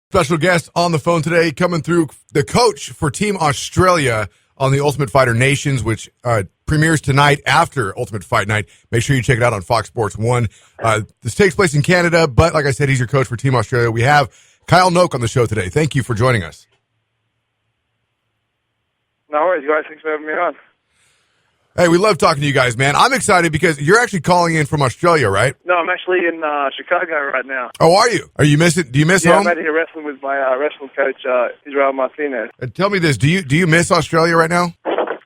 Special guest on the phone today, coming through, the coach for Team Australia on the Ultimate Fighter Nations, which premieres tonight after Ultimate Fight Night. Make sure you check it out on Fox Sports 1. This takes place in Canada, but like I said, he's your coach for Team Australia. We have Kyle Noke on the show today. Thank you for joining us. No worries, guys. Thanks for having me on. Hey, we love talking to you guys, man. I'm excited because you're actually calling in from Australia, right? No, I'm actually in Chicago right now. Oh, are you? Are you miss it? Do you miss home? I'm out here wrestling with my wrestling coach, Israel Martinez. Tell me this: do you miss Australia right now?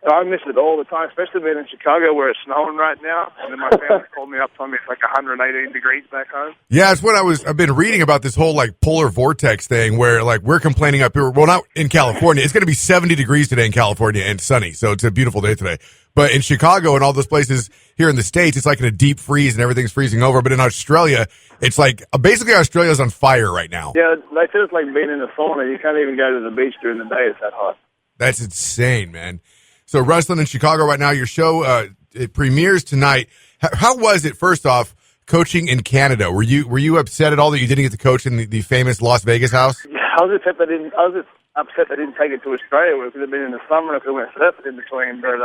I miss it all the time, especially being in Chicago where it's snowing right now. And then my family called me up, told me it's like 118 degrees back home. Yeah, it's what I've been reading about this whole like polar vortex thing where like we're complaining up here. Well, not in California. It's going to be 70 degrees today in California and sunny. So it's a beautiful day today. But in Chicago and all those places here in the States, it's like in a deep freeze and everything's freezing over. But in Australia, it's like basically Australia's on fire right now. Yeah, they said it's like being in a sauna. You can't even go to the beach during the day. It's that hot. That's insane, man. So wrestling in Chicago right now, your show, it premieres tonight. How was it, first off, coaching in Canada? Were you upset at all that you didn't get to coach in the famous Las Vegas house? Yeah, I was upset they didn't take it to Australia. It could have been in the summer if it went surfing in between. But it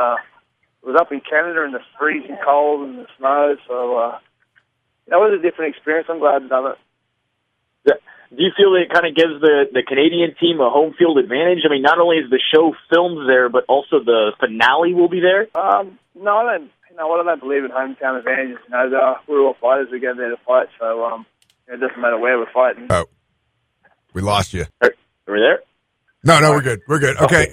was up in Canada in the freezing cold and the snow. So that was a different experience. I'm glad I'd done it. Do you feel that it kind of gives the Canadian team a home field advantage? I mean, not only is the show filmed there, but also the finale will be there? No, I don't. I don't believe in hometown advantages. We're all fighters. We go there to fight, so it doesn't matter where we're fighting. Oh, we lost you. Are we there? No, we're good. We're good. Okay,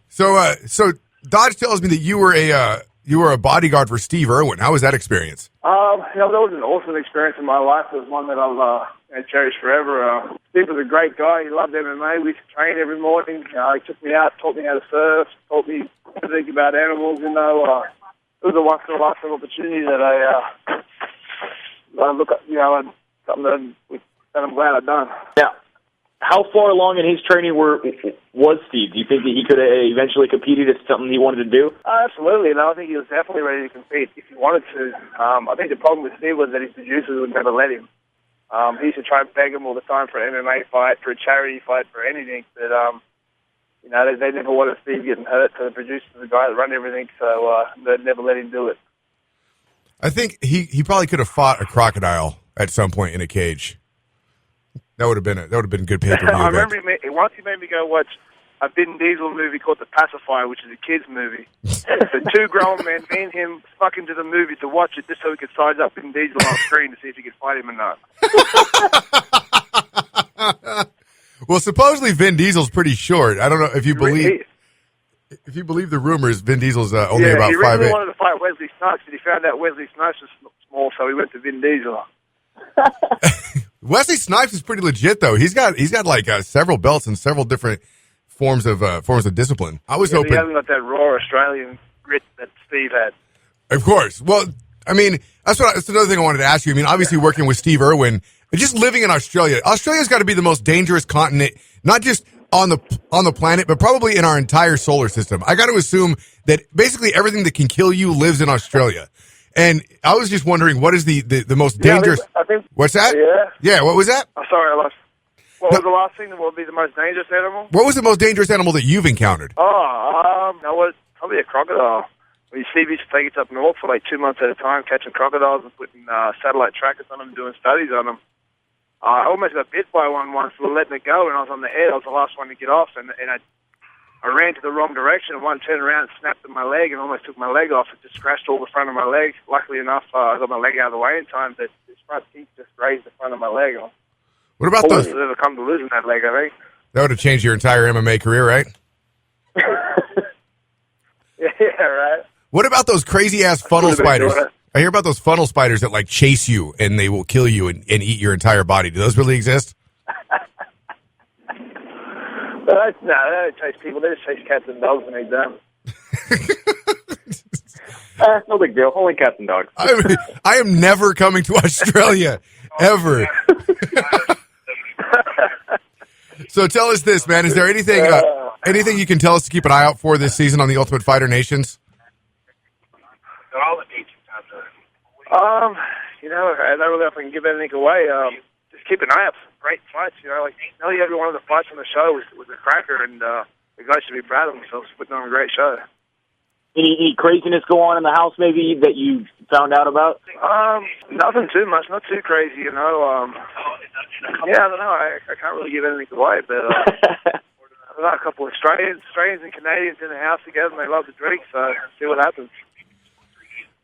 so Dodge tells me that you were a bodyguard for Steve Irwin. How was that experience? That was an awesome experience in my life. It was one that I'll cherish forever. Steve was a great guy. He loved MMA. We used to train every morning. He took me out, taught me how to surf, taught me to think about animals. It was a once-in-a-lifetime opportunity that I look at. Something that I'm glad I've done. Yeah. How far along in his training was Steve? Do you think that he could have eventually competed if something he wanted to do? Absolutely. I think he was definitely ready to compete if he wanted to. I think the problem with Steve was that his producers would never let him. He used to try and beg him all the time for an MMA fight, for a charity fight, for anything. But, they never wanted Steve getting hurt, so the producers are the guy that run everything, so they'd never let him do it. I think he probably could have fought a crocodile at some point in a cage. That would have been good pay-per-view. I remember once he made me go watch a Vin Diesel movie called The Pacifier, which is a kids' movie. So two grown men, me and him, stuck into the movie to watch it just so we could size up Vin Diesel on screen to see if he could fight him or not. Well, supposedly Vin Diesel's pretty short. I don't know if you believe the rumors. Vin Diesel's only about 5'8". He really wanted to fight Wesley Snipes, but he found out Wesley Snipes was small, so he went to Vin Diesel. Wesley Snipes is pretty legit, though. He's got like several belts and several different forms of discipline. I was hoping he hasn't got that raw Australian grit that Steve had. Of course. Well, I mean, that's another thing I wanted to ask you. I mean, obviously working with Steve Irwin, just living in Australia. Australia's got to be the most dangerous continent, not just on the planet, but probably in our entire solar system. I got to assume that basically everything that can kill you lives in Australia. And I was just wondering, what is the most dangerous? I think, what's that? Yeah. What was that? Oh, sorry, I lost. What was the last thing that would be the most dangerous animal? What was the most dangerous animal that you've encountered? Probably a crocodile. You see these take it up north for like 2 months at a time, catching crocodiles and putting satellite trackers on them and doing studies on them. I almost got bit by one once for letting it go, and I was on the head. I was the last one to get off, and I ran to the wrong direction. One turned around and snapped at my leg and almost took my leg off. It just scratched all the front of my leg. Luckily enough, I got my leg out of the way in time, but this front teeth just grazed the front of my leg. What about those? I've ever come to losing that leg, I think. That would have changed your entire MMA career, right? Yeah, right. What about those crazy-ass funnel spiders? I hear about those funnel spiders that, like, chase you and they will kill you and eat your entire body. Do those really exist? No, they don't chase people. They just chase cats and dogs and eat them. No big deal. Only cats and dogs. I am never coming to Australia, ever. So tell us this, man. Is there anything you can tell us to keep an eye out for this season on the Ultimate Fighter Nations? I don't know if I can give anything away. Just keep an eye out great fights. Like nearly every one of the fights on the show was a cracker, and the guys should be proud of themselves for putting on a great show. Any craziness go on in the house maybe that you found out about? Nothing too much, not too crazy, Yeah, I don't know. I can't really give anything away, but I've got a couple of Australians and Canadians in the house together, and they love to drink, so see what happens.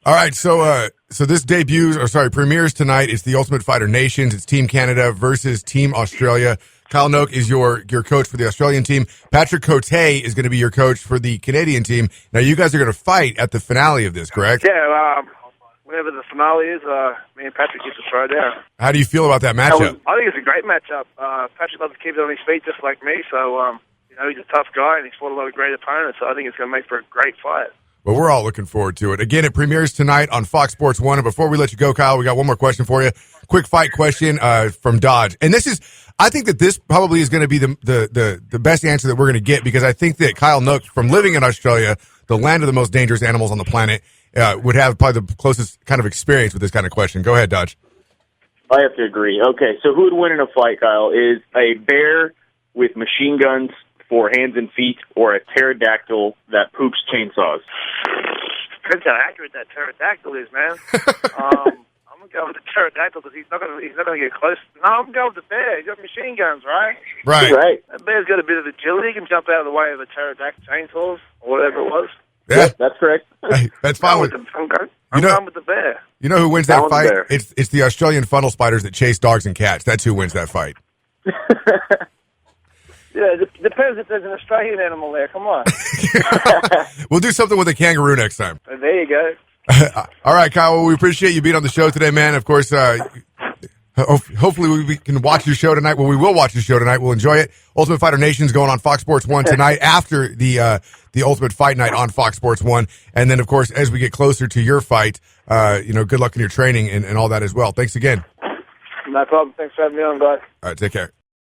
All right, so this premieres tonight. It's the Ultimate Fighter Nations. It's Team Canada versus Team Australia. Kyle Noke is your coach for the Australian team. Patrick Cote is going to be your coach for the Canadian team. Now, you guys are going to fight at the finale of this, correct? Yeah, whenever the finale is, me and Patrick get to throw down. How do you feel about that matchup? I think it's a great matchup. Patrick loves to keep it on his feet just like me, so he's a tough guy and he's fought a lot of great opponents, so I think it's going to make for a great fight. Well, we're all looking forward to it. Again, it premieres tonight on Fox Sports 1. And before we let you go, Kyle, we got one more question for you. Quick fight question from Dodge. And I think that this probably is going to be the best answer that we're going to get, because I think that Kyle Noke, from living in Australia, the land of the most dangerous animals on the planet, would have probably the closest kind of experience with this kind of question. Go ahead, Dodge. I have to agree. Okay, so who would win in a fight, Kyle? Is a bear with machine guns for hands and feet, or a pterodactyl that poops chainsaws? Depends how accurate that pterodactyl is, man. I'm gonna go with the pterodactyl because he's not gonna get close. No, I'm gonna go with the bear. He's got machine guns, right? Right. That bear's got a bit of agility. He can jump out of the way of the pterodactyl chainsaws or whatever it was. Yeah, that's correct. Hey, that's fine. I'm going with the bear. You know who wins that fight? It's the Australian funnel spiders that chase dogs and cats. That's who wins that fight. Yeah, it depends if there's an Australian animal there. Come on. We'll do something with a kangaroo next time. There you go. All right, Kyle. Well, we appreciate you being on the show today, man. Of course, hopefully we can watch your show tonight. Well, we will watch your show tonight. We'll enjoy it. Ultimate Fighter Nation's going on Fox Sports 1 tonight after the Ultimate Fight Night on Fox Sports 1. And then, of course, as we get closer to your fight, good luck in your training and all that as well. Thanks again. No problem. Thanks for having me on, guys. All right, take care.